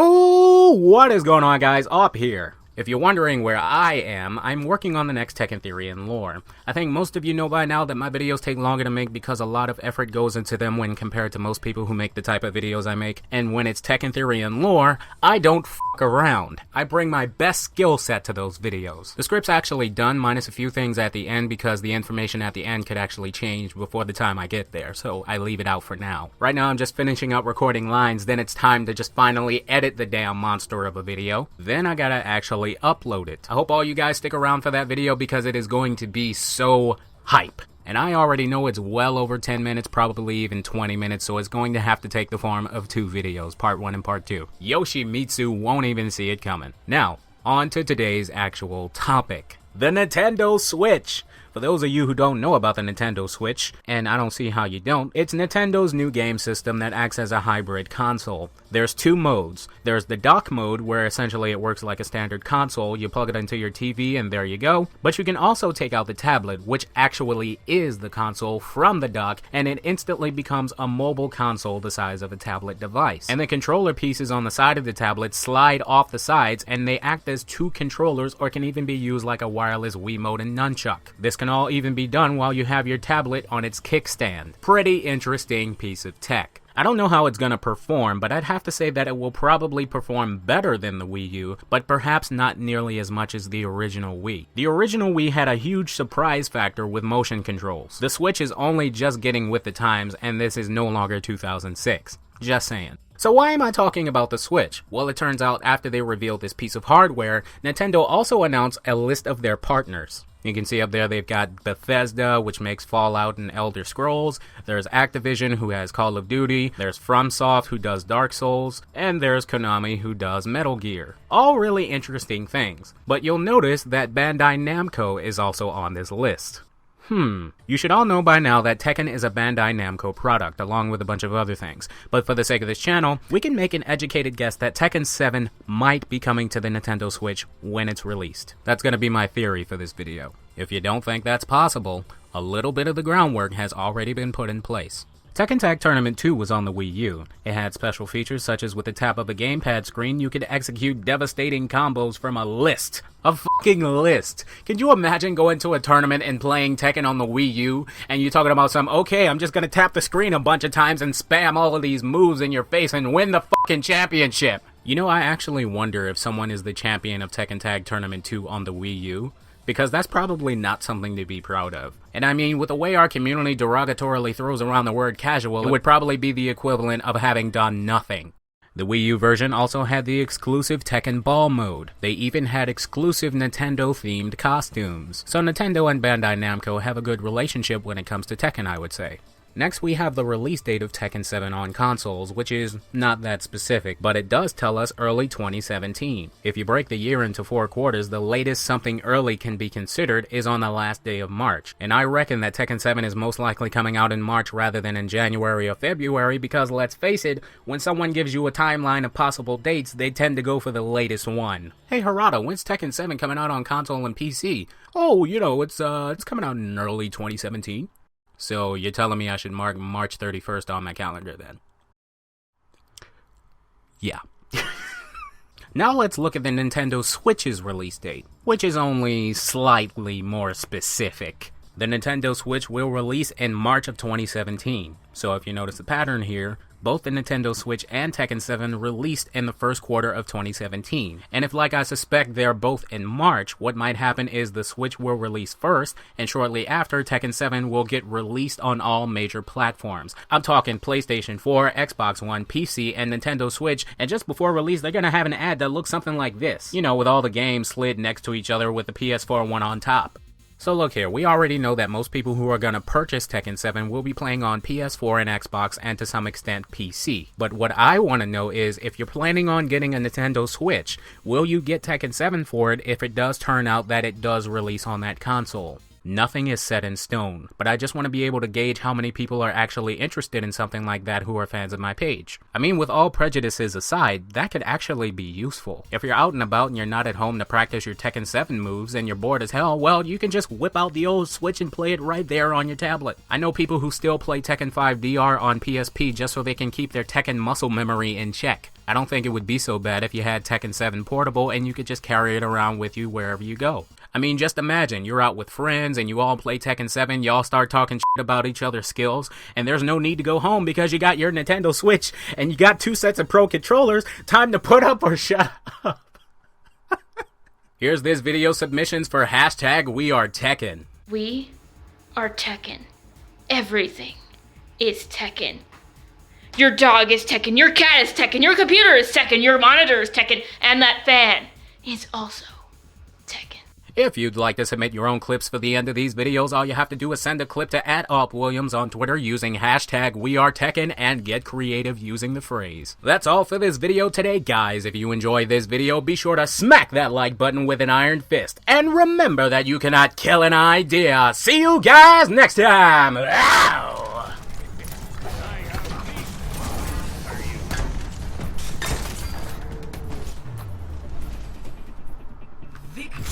Ooh, what is going on, guys? Awp here. If you're wondering where I am, I'm working on the next Tekken theory and lore. I think most of you know by now that my videos take longer to make because a lot of effort goes into them when compared to most people who make the type of videos I make. And when it's Tekken theory and lore, I don't f*** around. I bring my best skill set to those videos. The script's actually done, minus a few things at the end because the information at the end could actually change before the time I get there, so I leave it out for now. Right now I'm just finishing up recording lines, then it's time to just finally edit the damn monster of a video. Then I gotta actually upload it. I hope all you guys stick around for that video because it is going to be so hype. And I already know it's well over 10 minutes, probably even 20 minutes, so it's going to have to take the form of two videos, part 1 and part 2. Yoshimitsu won't even see it coming. Now, on to today's actual topic. The Nintendo Switch! For those of you who don't know about the Nintendo Switch, and I don't see how you don't, it's Nintendo's new game system that acts as a hybrid console. There's two modes. There's the dock mode, where essentially it works like a standard console. You plug it into your TV and there you go. But you can also take out the tablet, which actually is the console, from the dock, and it instantly becomes a mobile console the size of a tablet device. And the controller pieces on the side of the tablet slide off the sides, and they act as two controllers or can even be used like a wireless Wiimote and nunchuck. This can all even be done while you have your tablet on its kickstand. Pretty interesting piece of tech. I don't know how it's gonna perform, but I'd have to say that it will probably perform better than the Wii U, but perhaps not nearly as much as the original Wii. The original Wii had a huge surprise factor with motion controls. The Switch is only just getting with the times, and this is no longer 2006. Just saying. So why am I talking about the Switch? Well, it turns out after they revealed this piece of hardware, Nintendo also announced a list of their partners. You can see up there they've got Bethesda, which makes Fallout and Elder Scrolls. There's Activision, who has Call of Duty. There's FromSoft, who does Dark Souls. And there's Konami, who does Metal Gear. All really interesting things. But you'll notice that Bandai Namco is also on this list. You should all know by now that Tekken is a Bandai Namco product, along with a bunch of other things. But for the sake of this channel, we can make an educated guess that Tekken 7 might be coming to the Nintendo Switch when it's released. That's gonna be my theory for this video. If you don't think that's possible, a little bit of the groundwork has already been put in place. Tekken Tag Tournament 2 was on the Wii U. It had special features such as with the tap of a gamepad screen, you could execute devastating combos from a list. A fucking list. Can you imagine going to a tournament and playing Tekken on the Wii U, and you're talking about okay, I'm just gonna tap the screen a bunch of times and spam all of these moves in your face and win the fucking championship. You know, I actually wonder if someone is the champion of Tekken Tag Tournament 2 on the Wii U. Because that's probably not something to be proud of. And I mean, with the way our community derogatorily throws around the word casual, it would probably be the equivalent of having done nothing. The Wii U version also had the exclusive Tekken Ball mode. They even had exclusive Nintendo-themed costumes. So Nintendo and Bandai Namco have a good relationship when it comes to Tekken, I would say. Next, we have the release date of Tekken 7 on consoles, which is not that specific, but it does tell us early 2017. If you break the year into 4 quarters, the latest something early can be considered is on the last day of March. And I reckon that Tekken 7 is most likely coming out in March rather than in January or February because, let's face it, when someone gives you a timeline of possible dates, they tend to go for the latest one. Hey Harada, when's Tekken 7 coming out on console and PC? Oh, you know, it's coming out in early 2017. So you're telling me I should mark March 31st on my calendar then? Yeah. Now let's look at the Nintendo Switch's release date, which is only slightly more specific. The Nintendo Switch will release in March of 2017. So if you notice the pattern here, both the Nintendo Switch and Tekken 7 released in the first quarter of 2017. And if, like I suspect, they're both in March, what might happen is the Switch will release first, and shortly after, Tekken 7 will get released on all major platforms. I'm talking PlayStation 4, Xbox One, PC, and Nintendo Switch, and just before release, they're gonna have an ad that looks something like this. You know, with all the games slid next to each other with the PS4 one on top. So look here, we already know that most people who are going to purchase Tekken 7 will be playing on PS4 and Xbox and to some extent PC. But what I want to know is if you're planning on getting a Nintendo Switch, will you get Tekken 7 for it if it does turn out that it does release on that console? Nothing is set in stone, but I just want to be able to gauge how many people are actually interested in something like that who are fans of my page. I mean, with all prejudices aside, that could actually be useful. If you're out and about and you're not at home to practice your Tekken 7 moves and you're bored as hell, well, you can just whip out the old Switch and play it right there on your tablet. I know people who still play Tekken 5 VR on PSP just so they can keep their Tekken muscle memory in check. I don't think it would be so bad if you had Tekken 7 portable and you could just carry it around with you wherever you go. I mean, just imagine, you're out with friends and you all play Tekken 7, y'all start talking shit about each other's skills, and there's no need to go home because you got your Nintendo Switch and you got 2 sets of Pro controllers. Time to put up or shut up. Here's this video submissions for #WeAreTekken. We are Tekken. Everything is Tekken. Your dog is Tekken, your cat is Tekken, your computer is Tekken, your monitor is Tekken, and that fan is also Tekken. If you'd like to submit your own clips for the end of these videos, all you have to do is send a clip to @AwpWilliams on Twitter using #WeAreTekken and get creative using the phrase. That's all for this video today, guys. If you enjoyed this video, be sure to smack that like button with an iron fist. And remember that you cannot kill an idea. See you guys next time. Ow! Victory!